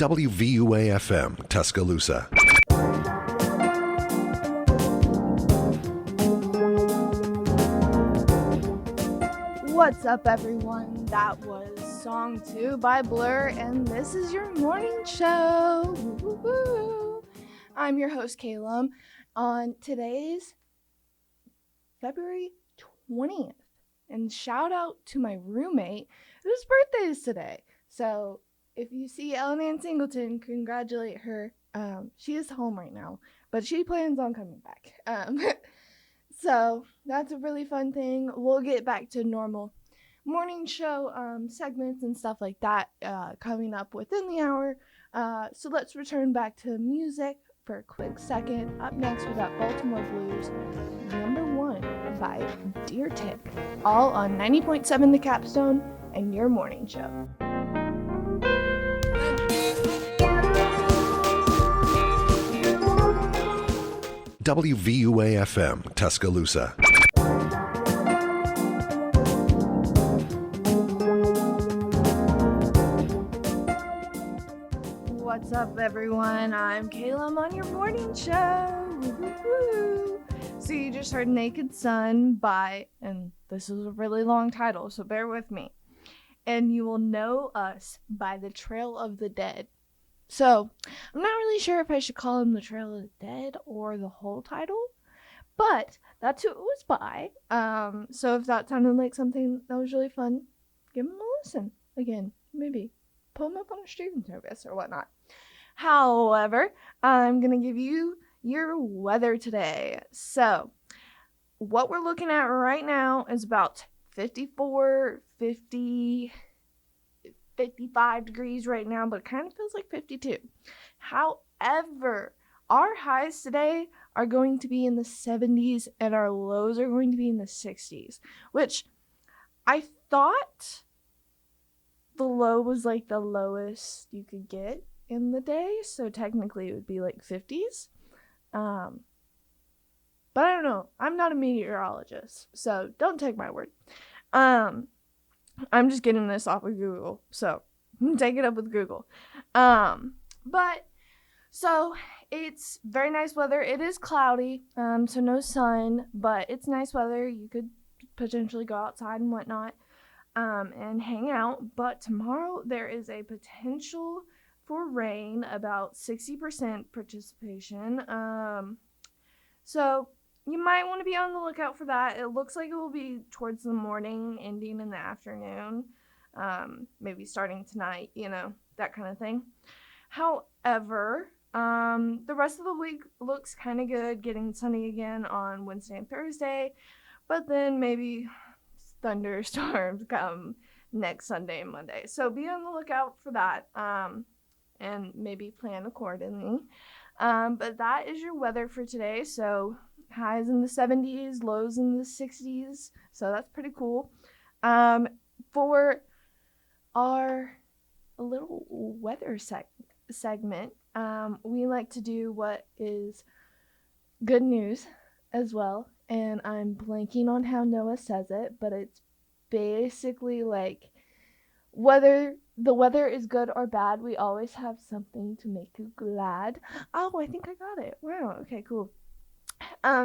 WVUA FM, Tuscaloosa. What's up, everyone? That was Song 2 by Blur, and this is your morning show. Woo-hoo-hoo. I'm your host, Callum, on today's February 20th. And shout out to my roommate, whose birthday is today. So if you see Ellen Ann Singleton, congratulate her. She is home right now, but she plans on coming back. So that's a really fun thing. We'll get back to normal morning show segments and stuff like that coming up within the hour. So let's return back to music for a quick second. Up next, we got Baltimore Blues, number 1 by Deer Tick, all on 90.7 The Capstone and your morning show. WVUA FM, Tuscaloosa. What's up, everyone? I'm Callum on your morning show. Woo-hoo-hoo. So you just heard Naked Sun by, and this is a really long title, so bear with me. And You Will Know Us by The Trail of the Dead. So, I'm not really sure if I should call him The Trail of the Dead or the whole title, but that's who it was by. So if that sounded like something that was really fun, give him a listen. Again, maybe pull him up on a streaming service or whatnot. However, I'm going to give you your weather today. So, what we're looking at right now is about 54, 50... 55 degrees right now, but it kind of feels like 52. However, our highs today are going to be in the 70s and our lows are going to be in the 60s, which I thought the low was like the lowest you could get in the day, so technically it would be like 50s. But I don't know. I'm not a meteorologist, so don't take my word. I'm just getting this off of Google, so take it up with Google. But so it's very nice weather. It is cloudy, so no sun, but it's nice weather. You could potentially go outside and whatnot, and hang out. But tomorrow there is a potential for rain, about 60% participation. So you might want to be on the lookout for that. It looks like it will be towards the morning, ending in the afternoon, maybe starting tonight, that kind of thing. However, the rest of the week looks kind of good, getting sunny again on Wednesday and Thursday, but then maybe thunderstorms come next Sunday and Monday. So be on the lookout for that, and maybe plan accordingly. But that is your weather for today. So highs in the 70s, lows in the 60s. So that's pretty cool. For our little weather segment, we like to do what is good news as well. And I'm blanking on how Noah says it, but it's basically like whether the weather is good or bad, we always have something to make you glad. Oh, I think I got it. Wow. Okay, cool.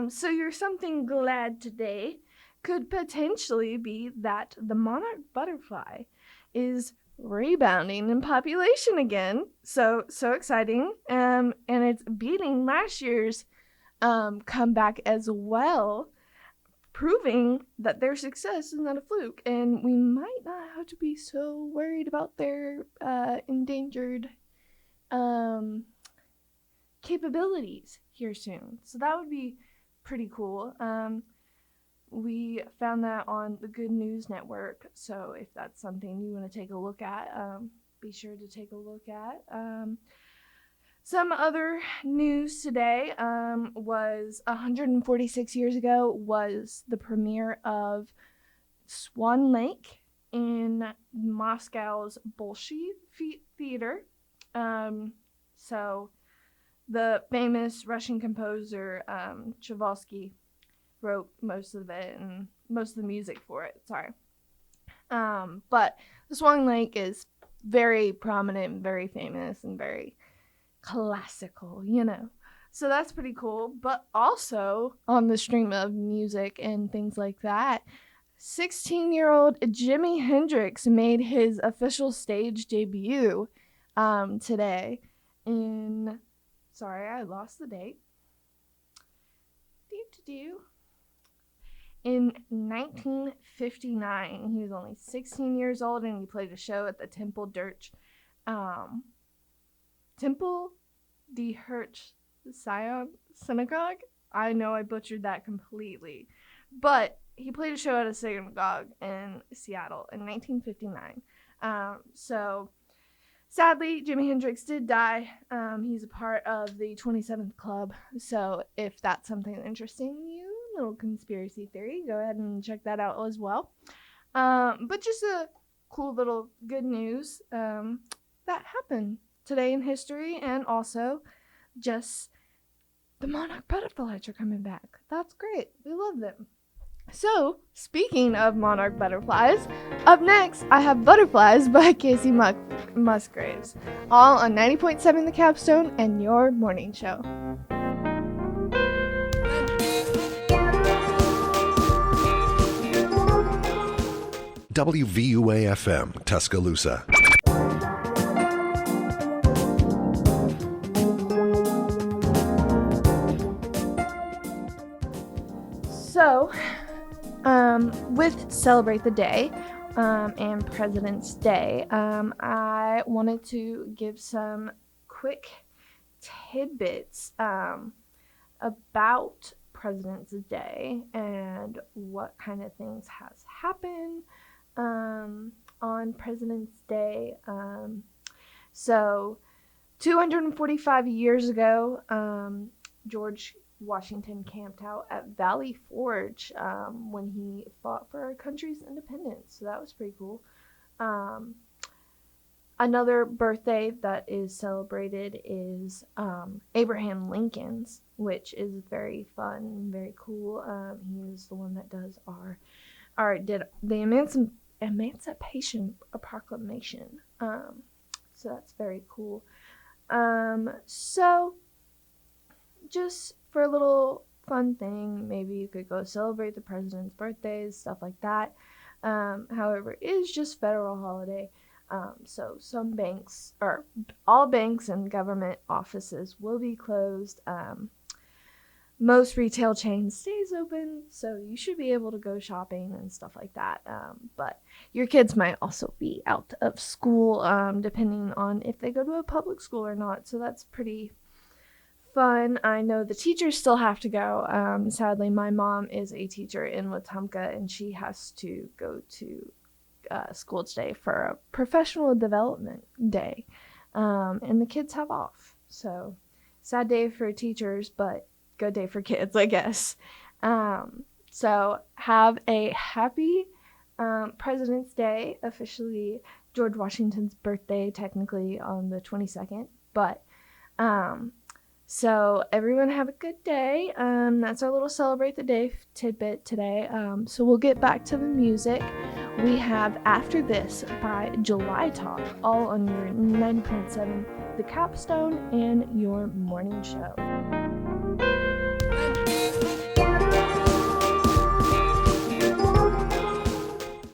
So your something glad today could potentially be that the monarch butterfly is rebounding in population again. So exciting. And it's beating last year's comeback as well, proving that their success is not a fluke. And we might not have to be so worried about their endangered capabilities here soon. So that would be pretty cool. We found that on the Good News Network, so if that's something you want to take a look at, be sure to take a look at. Some other news today was 146 years ago was the premiere of Swan Lake in Moscow's Bolshoi Theater. So the famous Russian composer Tchaikovsky wrote most of it and most of the music for it. But the Swan Lake is very prominent, very famous, and very classical, So that's pretty cool. But also on the stream of music and things like that, 16-year-old Jimi Hendrix made his official stage debut today sorry, I lost the date. In 1959. He was only 16 years old, and he played a show at the Temple de Hirsch Zion Synagogue. I know I butchered that completely, but he played a show at a synagogue in Seattle in 1959. So sadly, Jimi Hendrix did die. He's a part of the 27th Club. So if that's something interesting you, little conspiracy theory, go ahead and check that out as well. But just a cool little good news that happened today in history, and also just the monarch butterflies are coming back. That's great. We love them. So, speaking of monarch butterflies, up next I have Butterflies by Casey Musgraves, all on 90.7 The Capstone and your morning show. WVUA FM, Tuscaloosa. So, with Celebrate the Day and President's Day, I wanted to give some quick tidbits about President's Day and what kind of things has happened on President's Day. So, 245 years ago, George Washington camped out at Valley Forge when he fought for our country's independence. So that was pretty cool. Another birthday that is celebrated is Abraham Lincoln's, which is very fun and very cool. He is the one that does did the Emancipation Proclamation. So that's very cool. So just for a little fun thing, maybe you could go celebrate the president's birthdays, stuff like that. However, it is just federal holiday. So some banks, or all banks and government offices will be closed. Most retail chains stays open, so you should be able to go shopping and stuff like that. But your kids might also be out of school, depending on if they go to a public school or not. So that's pretty fun. I know the teachers still have to go. Sadly, my mom is a teacher in Wetumpka, and she has to go to school today for a professional development day, and the kids have off. So sad day for teachers, but good day for kids, I guess. So have a happy President's Day, officially George Washington's birthday, technically on the 22nd, but so everyone have a good day. That's our little Celebrate the Day tidbit today. So we'll get back to the music. We have After This by July Talk, all on your 90.7 The Capstone and your morning show.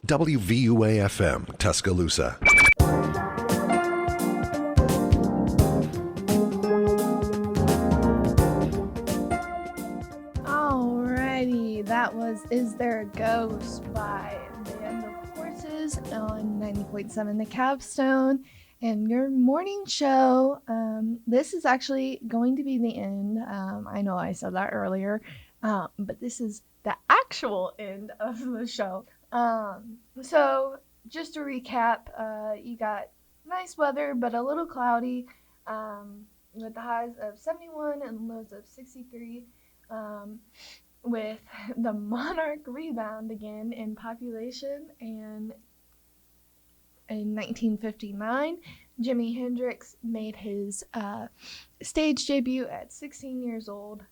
WVUA FM, Tuscaloosa. Alrighty, that was Is There a Ghost by Band of Horses on 90.7 The Capstone and your morning show. This is actually going to be the end. I know I said that earlier, but this is the actual end of the show. So just to recap, you got nice weather, but a little cloudy, with the highs of 71 and lows of 63, with the monarch rebound again in population. And in 1959, Jimi Hendrix made his stage debut at 16 years old.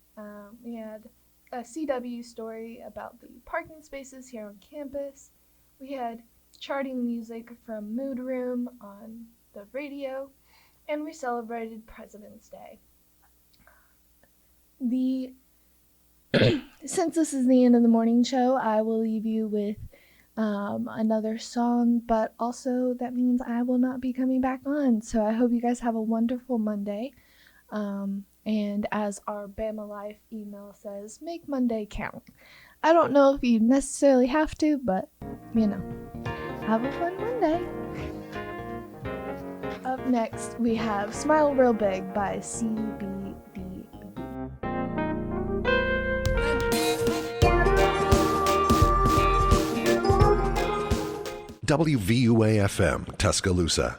We had a CW story about the parking spaces here on campus. We had charting music from Mood Room on of radio, and we celebrated President's Day. Since this is the end of the morning show, I will leave you with another song, but also that means I will not be coming back on. So I hope you guys have a wonderful Monday. And as our Bama Life email says, make Monday count. I don't know if you necessarily have to, but have a fun Monday. Up next, we have Smile Real Big by CBD. WVUA FM, Tuscaloosa.